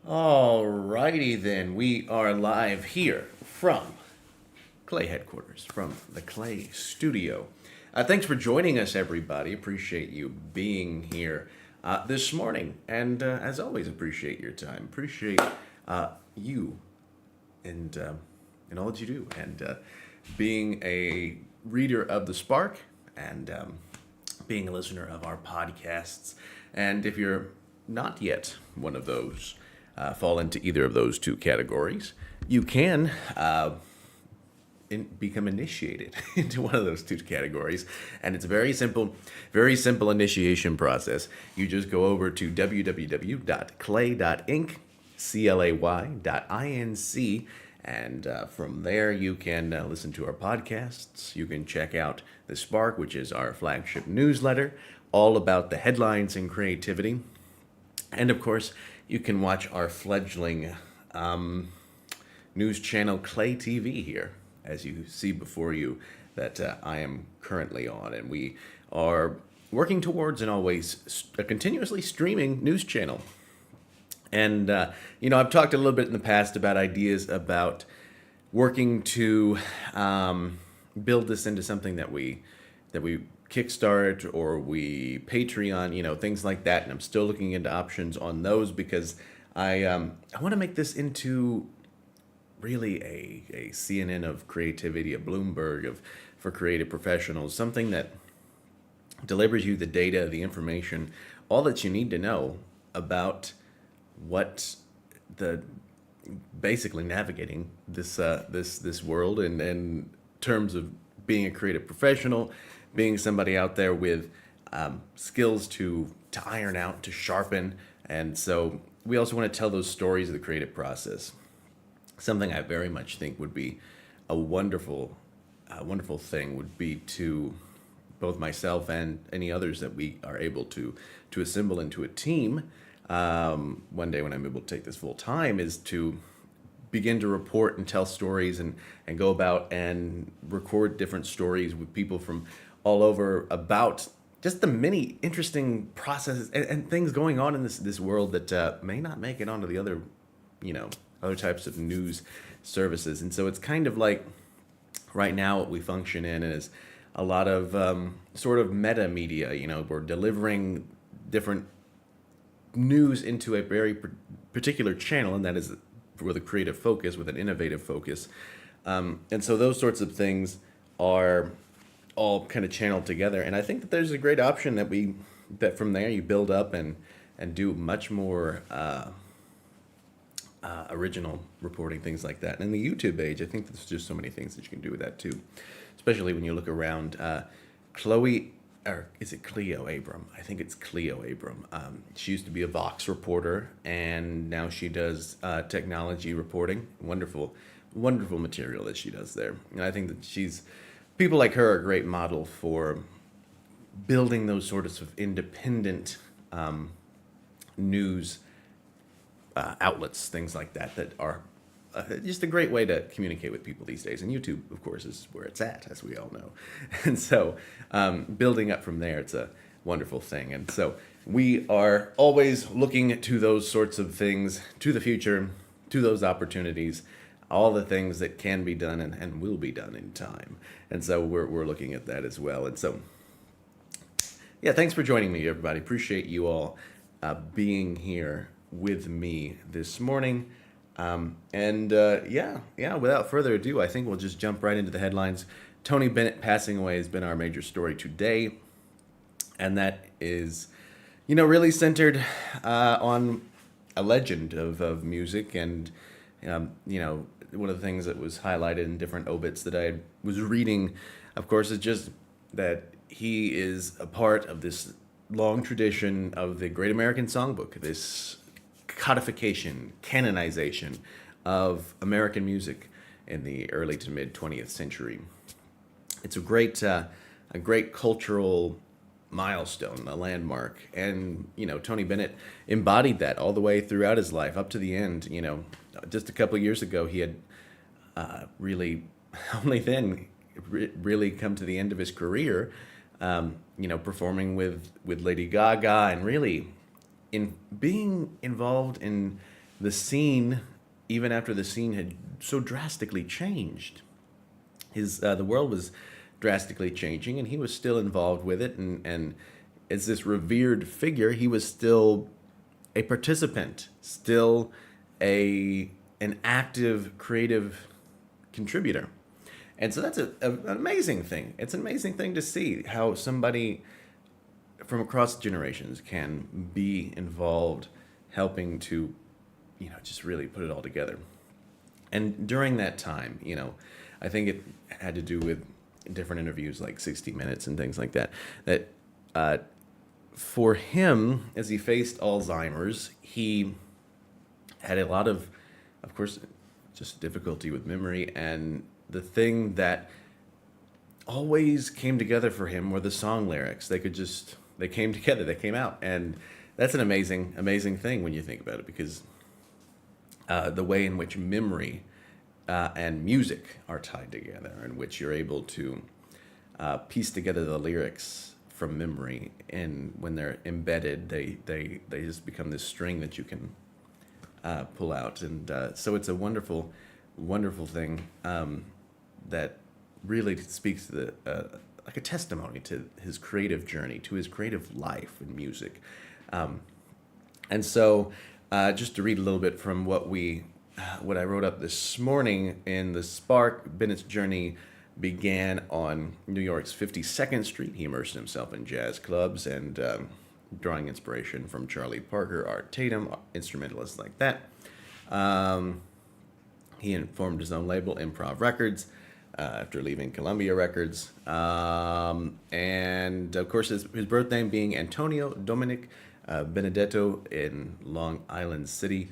Alrighty then, we are live here from Clay headquarters, from the Clay studio. Thanks for joining us, everybody. Appreciate you being here this morning, and as always, appreciate your time. Appreciate you and all that you do, and being a reader of the Spark, and being a listener of our podcasts. And if you're not yet one of those, fall into either of those two categories, you can become initiated into one of those two categories. And it's a very simple initiation process. You just go over to www.clay.inc, clay.inc, and from there you can listen to our podcasts. You can check out The Spark, which is our flagship newsletter, all about the headlines and creativity. And of course, you can watch our fledgling news channel Clay TV here, as you see before you, that I am currently on. And we are working towards and always a continuously streaming news channel. And, I've talked a little bit in the past about ideas about working to build this into something that we kickstart or we Patreon, things like that. And I'm still looking into options on those because I want to make this into really a CNN of creativity, a Bloomberg for creative professionals, something that delivers you the data, the information, all that you need to know about what the basically navigating this world in terms of being a creative professional, being somebody out there with skills to iron out, to sharpen. And so we also want to tell those stories of the creative process. Something I very much think would be a wonderful thing would be to both myself and any others that we are able to assemble into a team one day when I'm able to take this full time, is to begin to report and tell stories and go about and record different stories with people from all over about just the many interesting processes and things going on in this world that may not make it onto the other types of news services. And so it's kind of like right now what we function in is a lot of sort of meta media. We're delivering different news into a very particular channel, and that is with a creative focus, with an innovative focus. And so those sorts of things are all kind of channeled together. And I think that there's a great option that from there you build up and do much more original reporting, things like that. And in the YouTube age, I think there's just so many things that you can do with that too, especially when you look around. Chloe, or is it Cleo Abram? I think it's Cleo Abram. She used to be a Vox reporter, and now she does technology reporting. Wonderful material that she does there. And I think that people like her are a great model for building those sorts of independent news outlets, things like that are just a great way to communicate with people these days. And YouTube, of course, is where it's at, as we all know. And so building up from there, it's a wonderful thing. And so we are always looking to those sorts of things, to the future, to those opportunities, all the things that can be done and will be done in time. And so we're looking at that as well. And so, yeah, thanks for joining me, everybody. Appreciate you all being here with me this morning. Without further ado, I think we'll just jump right into the headlines. Tony Bennett passing away has been our major story today. And that is, really centered on a legend of music. And, one of the things that was highlighted in different obits that I was reading, of course, is just that he is a part of this long tradition of the Great American Songbook, this codification, canonization of American music in the early to mid 20th century. It's a great cultural milestone, a landmark. And, Tony Bennett embodied that all the way throughout his life, up to the end. Just a couple of years ago, he had really only then really come to the end of his career, performing with Lady Gaga and really in being involved in the scene, even after the scene had so drastically changed, the world was drastically changing, and he was still involved with it. And as this revered figure, he was still a participant, still an active, creative contributor. And so that's an amazing thing. It's an amazing thing to see how somebody from across generations can be involved, helping to, just really put it all together. And during that time, I think it had to do with different interviews like 60 Minutes and things like that, that for him, as he faced Alzheimer's, he had a lot of course, just difficulty with memory. And the thing that always came together for him were the song lyrics. They came together, they came out. And that's an amazing, amazing thing when you think about it, because the way in which memory and music are tied together, in which you're able to piece together the lyrics from memory, and when they're embedded, they just become this string that you can pull out. And so it's a wonderful, wonderful thing that really speaks to like a testimony to his creative journey, to his creative life in music. And so just to read a little bit from what I wrote up this morning in the Spark, Bennett's journey began on New York's 52nd Street. He immersed himself in jazz clubs and drawing inspiration from Charlie Parker, Art Tatum, instrumentalists like that. He formed his own label, Improv Records, after leaving Columbia Records. And of course, his birth name being Antonio Dominic Benedetto in Long Island City.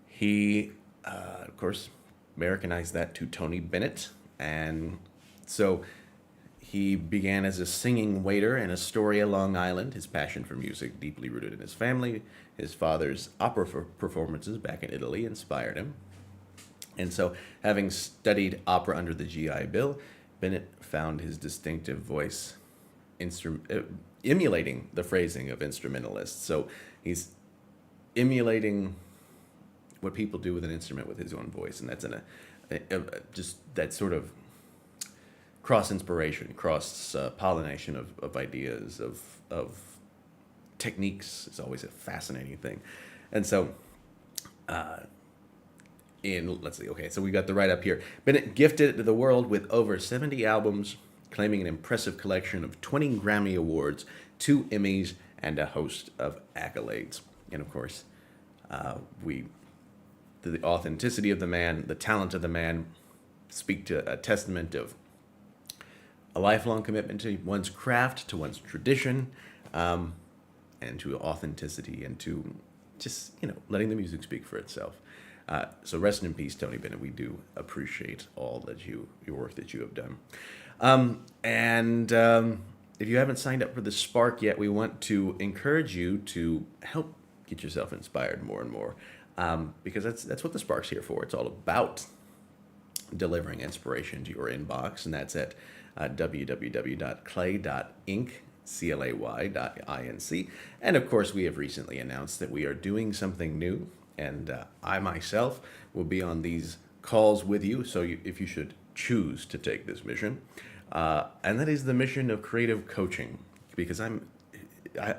He, of course, Americanized that to Tony Bennett. And so he began as a singing waiter in Astoria, Long Island. His passion for music, deeply rooted in his family. His father's opera performances back in Italy inspired him. And so, having studied opera under the GI Bill, Bennett found his distinctive voice emulating the phrasing of instrumentalists. So he's emulating what people do with an instrument with his own voice, and that's just that sort of cross inspiration, cross pollination of ideas, of techniques is always a fascinating thing. And so let's see, okay, so we got the write up here. Bennett gifted the world with over 70 albums, claiming an impressive collection of 20 Grammy Awards, 2 Emmys, and a host of accolades. And of course, the authenticity of the man, the talent of the man, speak to a testament of a lifelong commitment to one's craft, to one's tradition, and to authenticity, and to just, letting the music speak for itself. So rest in peace, Tony Bennett. We do appreciate all that your work that you have done. And if you haven't signed up for the Spark yet, we want to encourage you to help get yourself inspired more and more, because that's what the Spark's here for. It's all about delivering inspiration to your inbox, and that's at www.clay.inc, clay.inc. And of course, we have recently announced that we are doing something new, and I myself will be on these calls with you, so if you should choose to take this mission, and that is the mission of creative coaching, because I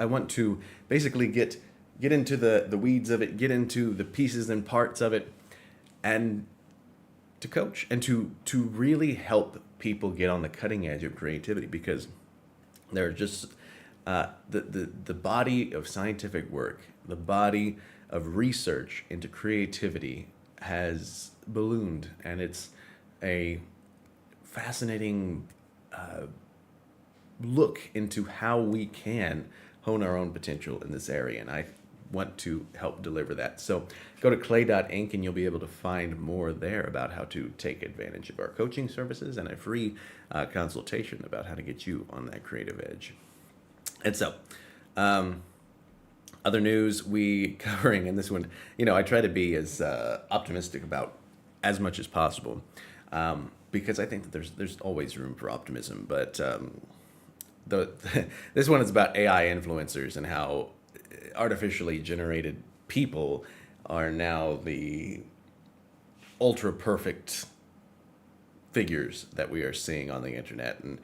want to basically get into the weeds of it, get into the pieces and parts of it, and to coach and to really help people get on the cutting edge of creativity, because there are just the body of scientific work, the body of research into creativity has ballooned, and it's a fascinating look into how we can hone our own potential in this area, and I want to help deliver that. So go to clay.inc and you'll be able to find more there about how to take advantage of our coaching services and a free consultation about how to get you on that creative edge. And so, other news we covering in this one, I try to be as optimistic about as much as possible, because I think that there's always room for optimism. But this one is about AI influencers and how artificially generated people are now the ultra perfect figures that we are seeing on the internet. And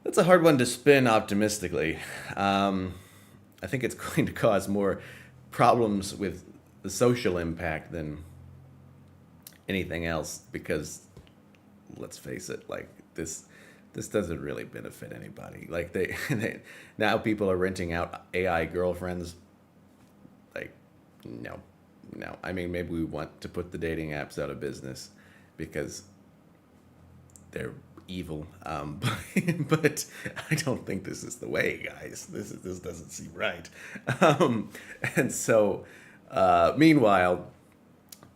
that's a hard one to spin optimistically. I think it's going to cause more problems with the social impact than anything else because let's face it, like this doesn't really benefit anybody. Like they now people are renting out AI girlfriends. Like no, no. I mean, maybe we want to put the dating apps out of business because they're evil. But I don't think this is the way, guys. This doesn't seem right. And so, meanwhile,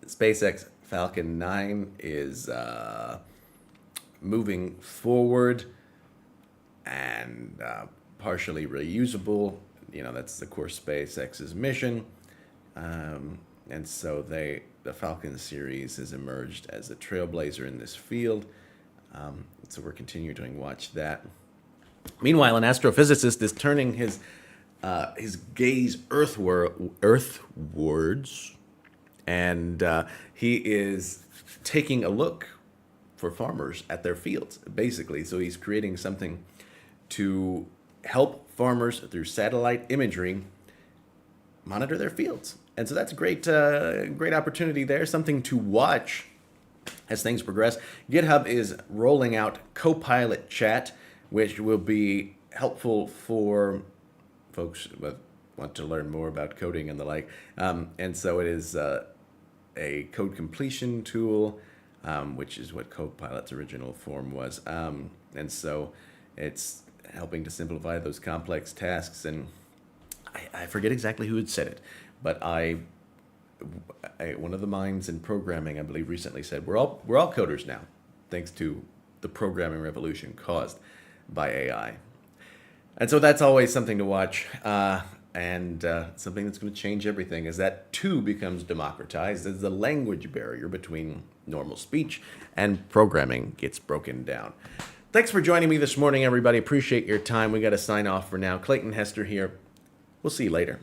SpaceX Falcon 9 is moving forward and partially reusable. You know, that's the core SpaceX's mission. And so the Falcon series has emerged as a trailblazer in this field. So we're continuing to watch that. Meanwhile, an astrophysicist is turning his gaze earthwards, and he is taking a look for farmers at their fields, basically. So he's creating something to help farmers through satellite imagery monitor their fields. And so that's a great opportunity there, something to watch as things progress. GitHub is rolling out Copilot Chat, which will be helpful for folks who want to learn more about coding and the like. And so it is a code completion tool, which is what Copilot's original form was. And so it's helping to simplify those complex tasks. And I forget exactly who had said it, but one of the minds in programming, I believe, recently said we're all coders now, thanks to the programming revolution caused by AI. And so that's always something to watch, and something that's going to change everything as that too becomes democratized, as the language barrier between normal speech and programming gets broken down. Thanks for joining me this morning, everybody. Appreciate your time. We got to sign off for now. Clayton Hester here. We'll see you later.